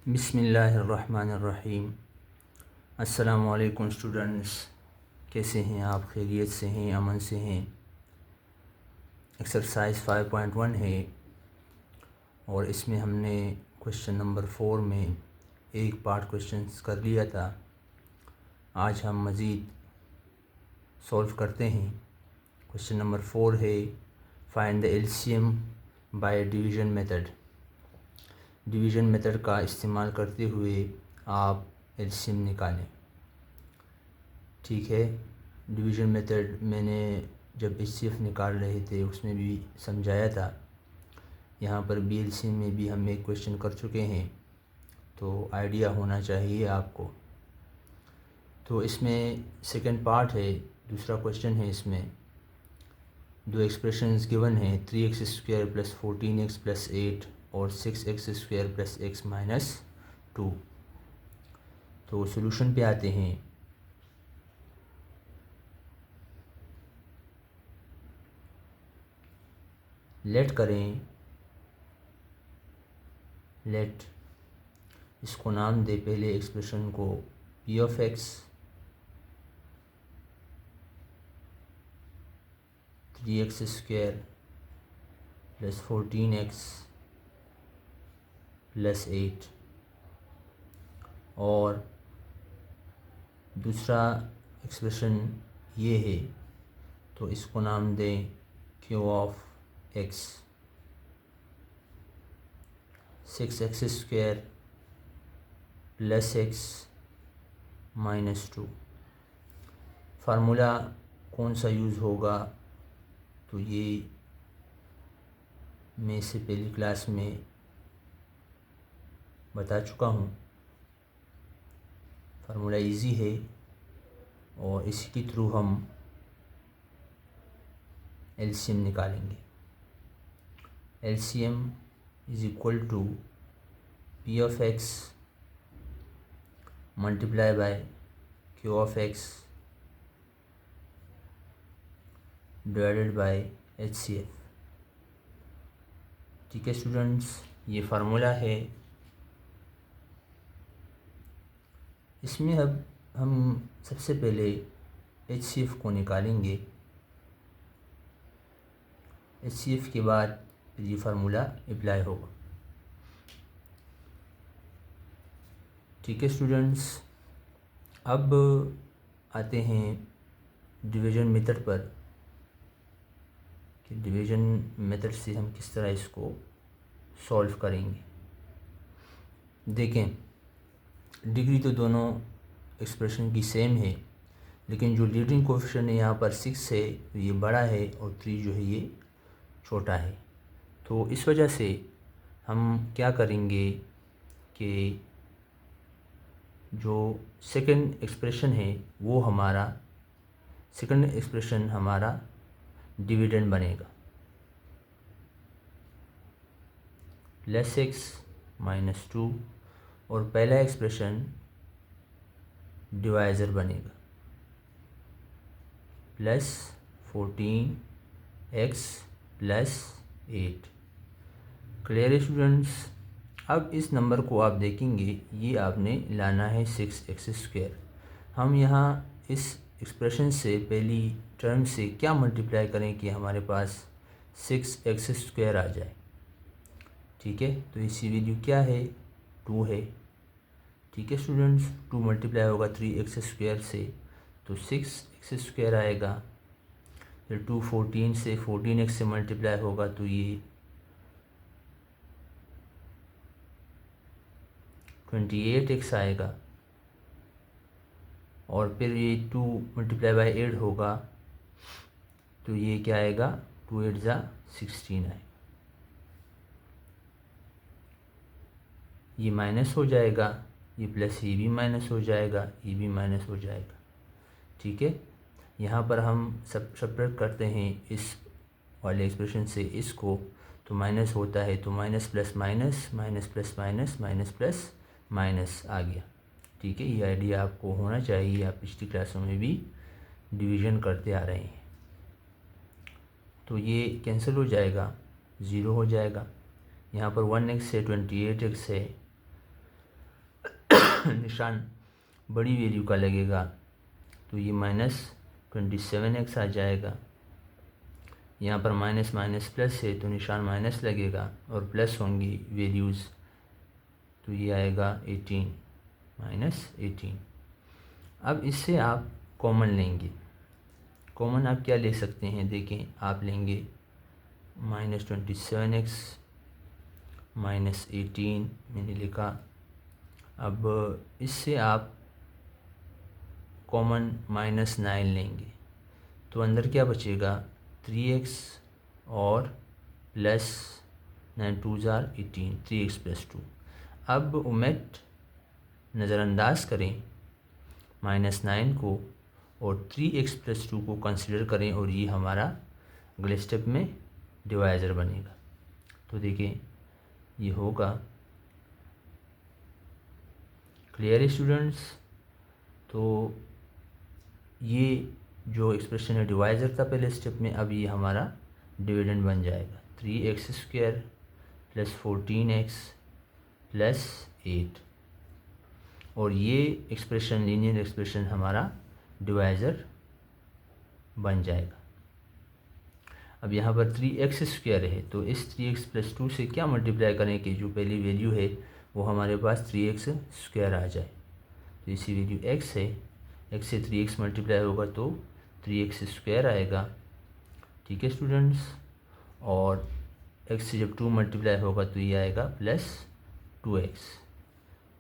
बिस्मिल्लाहिर्रहमानिर्रहीम। अस्सलामु अलैकुम स्टूडेंट्स, कैसे हैं आप? खैरियत से हैं, अमन से हैं? एक्सरसाइज 5.1 है और इसमें हमने क्वेश्चन नंबर 4 में एक पार्ट क्वेश्चन कर लिया था। आज हम मज़ीद सॉल्व करते हैं। क्वेश्चन नंबर 4 है find the LCM bye division method. Division method का इस्तेमाल करते हुए आप एलसीएम निकालें। ठीक है, डिवीज़न मेथड मैंने जब एचसीएफ निकाल रहे थे उसमें भी समझाया था। यहाँ पर भी एलसीएम में भी हम एक क्वेश्चन कर चुके हैं, तो आइडिया होना चाहिए आपको। तो इसमें सेकंड पार्ट है, दूसरा क्वेश्चन है। इसमें दो एक्सप्रेशंस गिवन हैं, 3x² + 14x + 8 और 6x² + x - 2। तो सॉल्यूशन पे आते हैं। लेट करें, लेट इसको नाम दे पहले एक्सप्रेशन को p(x) 3x² + 14x + 8 और दूसरा एक्सप्रेशन ये है, तो इसको नाम दें q(x) 6x² + x - 2। फार्मूला कौन सा यूज़ होगा तो ये मैं इससे पहली क्लास में बता चुका हूँ। फार्मूला इजी है और इसी के थ्रू हम एलसीएम निकालेंगे। LCM = p(x) × q(x) / HCF। ठीक है स्टूडेंट्स, ये फार्मूला है। इसमें अब हम सबसे पहले HCF को निकालेंगे। HCF के बाद ये फार्मूला अप्लाई होगा। ठीक है स्टूडेंट्स, अब आते हैं डिवीज़न मेथड पर कि डिवीज़न मेथड से हम किस तरह इसको सॉल्व करेंगे। देखें, डिग्री तो दोनों एक्सप्रेशन की सेम है, लेकिन जो लीडिंग कोएफिशिएंट है यहाँ पर 6 है, तो ये बड़ा है और 3 जो है ये छोटा है। तो इस वजह से हम क्या करेंगे कि जो सेकंड एक्सप्रेशन है वो हमारा डिविडेंड बनेगा +x - 2 और पहला एक्सप्रेशन डिवाइज़र बनेगा +14x + 8। क्लियर है स्टूडेंट्स? अब इस नंबर को आप देखेंगे, ये आपने लाना है 6x²। हम यहाँ इस एक्सप्रेशन से पहली टर्म से क्या मल्टीप्लाई करें कि हमारे पास 6x² आ जाए। ठीक है, तो इसकी वैल्यू क्या है? 2 है। ठीक है स्टूडेंट्स, 2 मल्टीप्लाई होगा 3x² से तो 6x² आएगा। फिर 2 14 से 14x से मल्टीप्लाई होगा तो ये 28x आएगा। और फिर ये 2 × 8 होगा तो ये क्या आएगा? 2 8 = 16 आएगा। ये माइनस हो जाएगा, ये प्लस, ये भी माइनस हो जाएगा, ये भी माइनस हो जाएगा। ठीक है, यहाँ पर हम सब्ट्रैक्ट करते हैं इस वाले एक्सप्रेशन से इसको, तो माइनस होता है तो minus plus minus, minus plus minus, minus plus minus आ गया। ठीक है, ये आइडिया आपको होना चाहिए, आप पिछली क्लासों में भी डिवीज़न करते आ रहे हैं। तो ये कैंसिल हो जाएगा, 0 हो जाएगा। यहाँ पर 1x है, 28x है, निशान बड़ी वैल्यू का लगेगा तो ये -27x आ जाएगा। यहाँ पर माइनस माइनस प्लस है तो निशान माइनस लगेगा और प्लस होंगी वैल्यूज़ तो ये आएगा 18 -18। अब इससे आप कॉमन लेंगे। कॉमन आप क्या ले सकते हैं, देखें आप लेंगे -27x -18 मैंने लिखा। अब इससे आप कॉमन -9 लेंगे तो अंदर क्या बचेगा 3x और प्लस 9 2 जार 18 3x + 2। अब ओमेट नज़रअंदाज करें -9 को और 3x + 2 को कंसिडर करें और ये हमारा अगले स्टेप में डिवाइज़र बनेगा। तो देखिए ये होगा। क्लियर है स्टूडेंट्स? तो ये जो एक्सप्रेशन है डिवाइज़र था पहले स्टेप में, अब ये हमारा डिविडेंड बन जाएगा 3x² + 14x + 8 और ये एक्सप्रेशन लीनियर एक्सप्रेशन हमारा डिवाइज़र बन जाएगा। अब यहाँ पर 3x² है तो इस 3x + 2 से क्या मल्टीप्लाई करें कि जो पहली वैल्यू है वो हमारे पास 3x² आ जाए। तो इसी वैल्यू x है, x से 3x मल्टीप्लाई होगा तो 3x² आएगा। ठीक है स्टूडेंट्स? और x से जब 2 मल्टीप्लाई होगा तो ये आएगा +2x।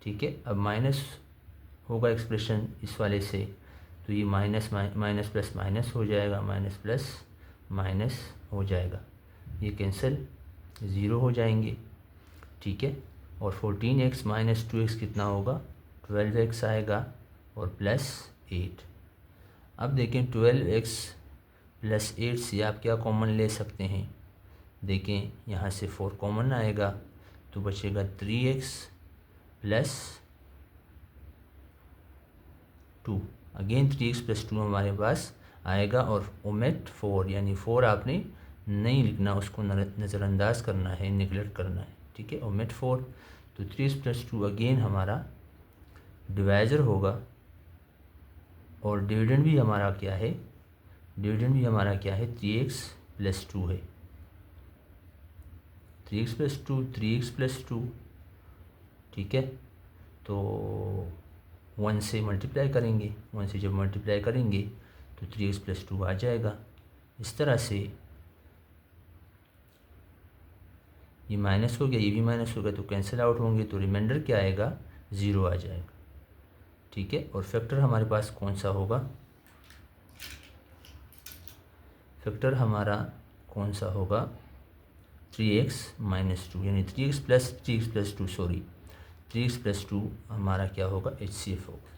ठीक है, अब माइनस होगा एक्सप्रेशन इस वाले से तो ये माइनस माइनस प्लस माइनस हो जाएगा, माइनस प्लस माइनस हो जाएगा, ये कैंसिल 0 हो जाएंगे। ठीक है, और 14x - 2x कितना होगा 12x आएगा और +8। अब देखें 12x + 8 से आप क्या कॉमन ले सकते हैं। देखें यहाँ से 4 कॉमन आएगा तो बचेगा 3x + 2। अगेन 3x + 2 हमारे पास आएगा और ओमेट 4 यानी 4 आपने नहीं लिखना, उसको नज़रअंदाज करना है, निगलेक्ट करना है। ठीक है, ओमेट 4 तो 3x + 2 अगेन हमारा डिवाइज़र होगा और डिविडेंड भी हमारा क्या है, डिविडेंड भी हमारा क्या है 3x + 2 है। 3x + 2 3x + 2। ठीक है, तो 1 से मल्टीप्लाई करेंगे, 1 से जब मल्टीप्लाई करेंगे तो 3x + 2 आ जाएगा। इस तरह से ये माइनस हो गया, ये भी माइनस हो गया तो कैंसिल आउट होंगे तो रिमाइंडर क्या आएगा 0 आ जाएगा। ठीक है, और फैक्टर हमारे पास कौन सा होगा, फैक्टर हमारा कौन सा होगा 3x - 2 यानी 3x + 2 सॉरी 3x + 2 हमारा क्या होगा HCF होगा।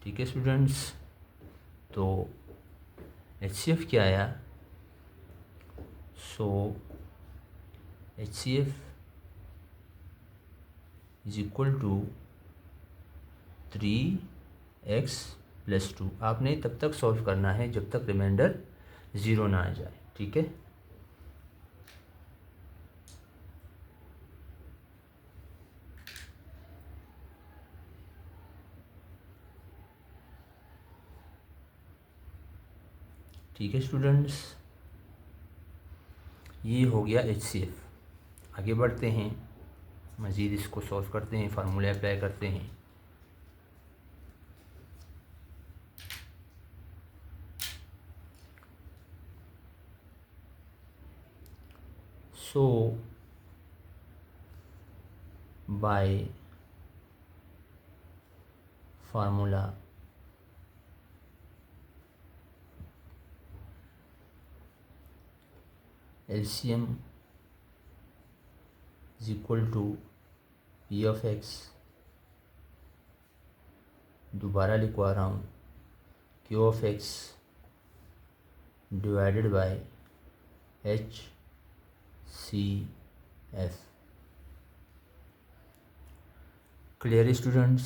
ठीक है स्टूडेंट्स, तो HCF क्या आया, सो HCF = 3x + 2। आपने तब तक सॉल्व करना है जब तक रिमाइंडर 0 ना आ जाए। ठीक है, ठीक है स्टूडेंट्स, ये हो गया HCF। आगे बढ़ते हैं, मज़ीद इसको सॉल्व करते हैं, फार्मूला अप्लाई करते हैं। So by formula LCM is equal to P of x, दोबारा लिखवा रहा हूँ, Q of x divided by HCF। Clear students?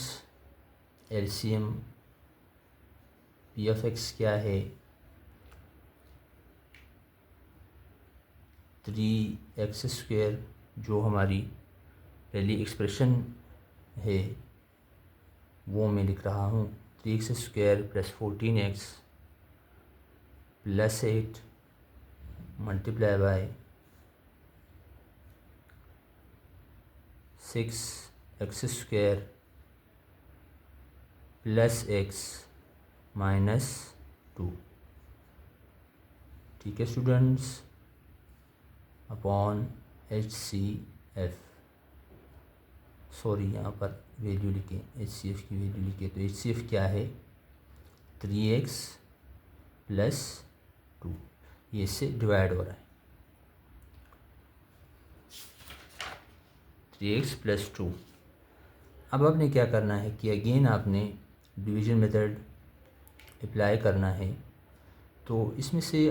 LCM P of x क्या है 3x² जो हमारी पहली एक्सप्रेशन है वो मैं लिख रहा हूँ 3x² + 14x + 8 multiply by 6x² + x - 2। ठीक है स्टूडेंट्स, अपॉन HCF, सॉरी यहाँ पर वैल्यू लिखे, HCF की वैल्यू लिखे, तो HCF क्या है 3x + 2, ये इससे डिवाइड हो रहा है 3x + 2। अब आपने क्या करना है कि अगेन आपने डिवीजन मेथड अप्लाई करना है। तो इसमें से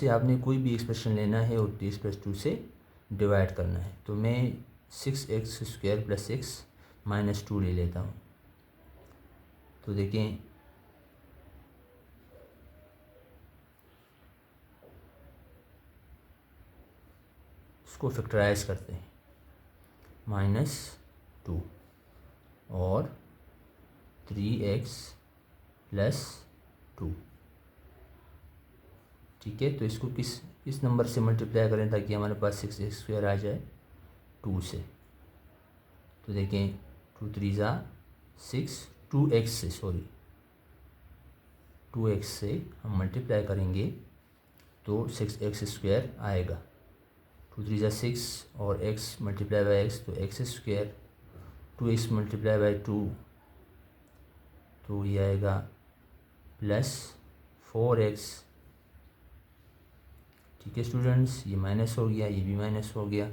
आपने कोई भी एक्सप्रेशन लेना है और 3x + 2 से डिवाइड करना है। तो मैं 6x² + x - 2 ले लेता हूँ। तो देखें इसको फैक्टराइज करते हैं, -2 और 3x + 2। ठीक है, तो इसको किस नंबर से मल्टीप्लाई करें ताकि हमारे पास 6x² आ जाए 2 से। तो देखें 2 3 6, 2x से, सॉरी 2x से हम मल्टीप्लाई करेंगे तो 6x² आएगा। 2 3 6 और x मल्टीप्लाई बाय x, तो x², 2x मल्टीप्लाई बाय 2, तो ये आएगा +4x। ठीक है स्टूडेंट्स, ये माइनस हो गया, ये भी माइनस हो गया,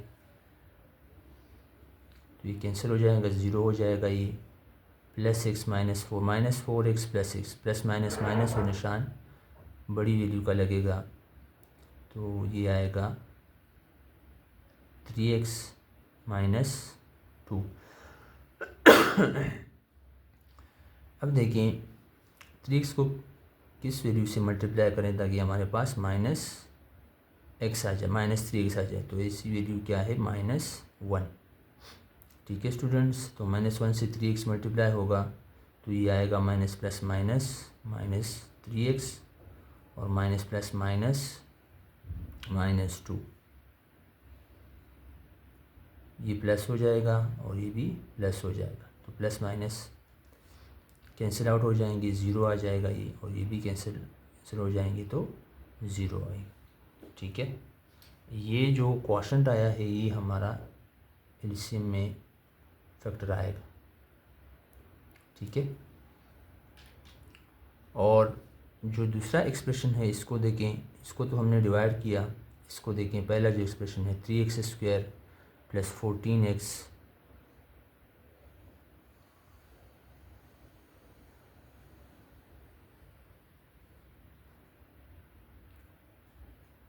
तो ये कैंसिल हो जाएगा, 0 हो जाएगा। ये +6 - 4, -4x + x, plus minus minus और निशान बड़ी वैल्यू का लगेगा, तो ये आएगा 3x - 2। अब देखें 3x को किस वैल्यू से मल्टीप्लाई करें ताकि हमारे पास -x आ जाए, -3x आ जाए। तो ऐसी वैल्यू क्या है -1। ठीक है स्टूडेंट्स, तो -1 से 3x मल्टीप्लाई होगा तो ये आएगा माइनस प्लस माइनस -3x और माइनस प्लस -2, ये प्लस हो जाएगा और ये भी प्लस हो जाएगा। तो प्लस माइनस कैंसिल आउट हो जाएंगे, ज़ीरो आ जाएगा ये, और ये भी कैंसिल हो जाएंगे तो ज़ीरो आएगा। ठीक है, ये जो क्वोशंट आया है ये हमारा एलसीएम में फैक्टर आएगा। ठीक है, और जो दूसरा एक्सप्रेशन है इसको देखें, इसको तो हमने डिवाइड किया, इसको देखें पहला जो एक्सप्रेशन है 3x² + 14x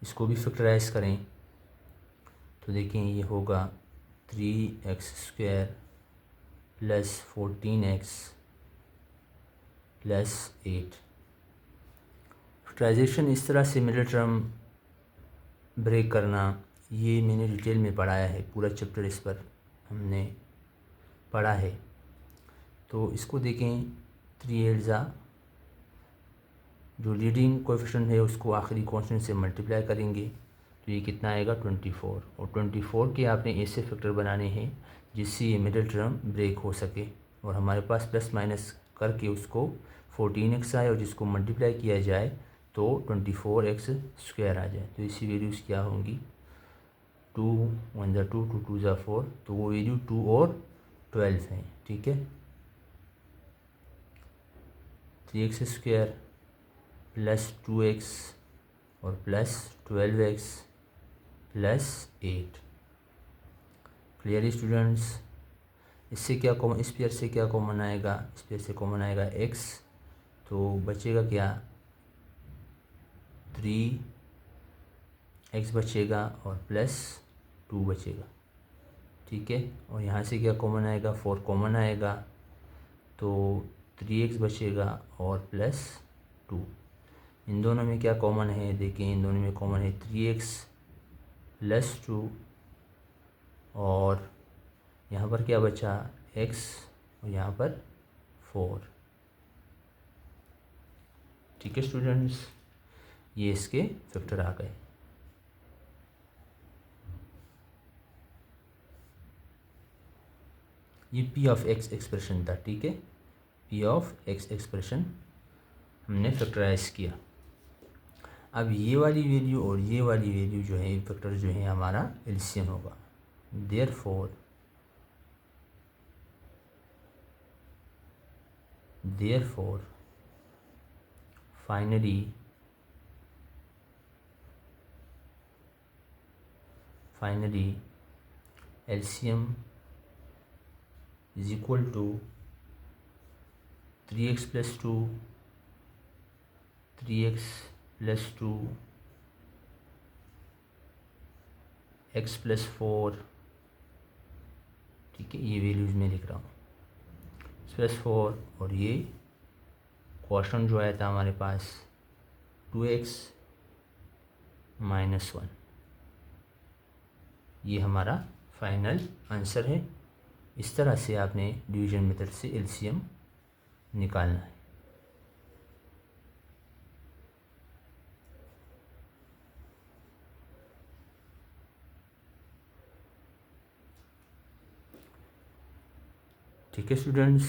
इसको भी फैक्टराइज करें तो देखें ये होगा 3x² + 14x + 8। फैक्टराइजेशन इस तरह से मिडिल टर्म ब्रेक करना, ये मैंने डिटेल में पढ़ाया है, पूरा चैप्टर इस पर हमने पढ़ा है। तो इसको देखें 3 जो लीडिंग कोएफिशिएंट है उसको आखिरी कांस्टेंट से मल्टीप्लाई करेंगे तो ये कितना आएगा 24, और 24 के आपने ऐसे फैक्टर बनाने हैं जिससे ये मिडिल टर्म ब्रेक हो सके और हमारे पास प्लस माइनस करके उसको 14x आए और जिसको मल्टीप्लाई किया जाए तो 24x² आ जाए। तो इसी वैल्यूज़ क्या होंगी 2 1 ज़ा 2 2 2 ज़ा 4, तो वो वैल्यू 2 और 12 है। ठीक है, 3x² + 2x और +12x + 8। क्लियर स्टूडेंट्स, इससे क्या कॉमन, इस पेयर से क्या कॉमन आएगा, इस पेयर से कॉमन आएगा x, तो बचेगा क्या 3x बचेगा और +2 बचेगा। ठीक है, और यहाँ से क्या कॉमन आएगा 4 कॉमन आएगा तो 3x बचेगा और +2। इन दोनों में क्या कॉमन है, देखिए इन दोनों में कॉमन है 3x + 2 और यहाँ पर क्या बचा x और यहाँ पर 4। ठीक है स्टूडेंट्स, ये इसके फैक्टर आ गए। ये पी ऑफ एक्स एक्सप्रेशन था। ठीक है, पी ऑफ एक्स एक्सप्रेशन हमने फैक्टराइज किया। अब ये वाली वैल्यू और ये वाली वैल्यू जो है फैक्टर जो है हमारा एलसीएम होगा। therefore finally LCM is equal to 3x plus 2, 3x plus 2, x plus 4। ठीक है, ये वैल्यूज मैं लिख रहा हूँ, प्लस 4, और ये क्वेश्चन जो आया था हमारे पास 2x माइनस 1, ये हमारा फाइनल आंसर है। इस तरह से आपने डिवीजन मेथड से एलसीएम निकालना है। ठीक है स्टूडेंट्स,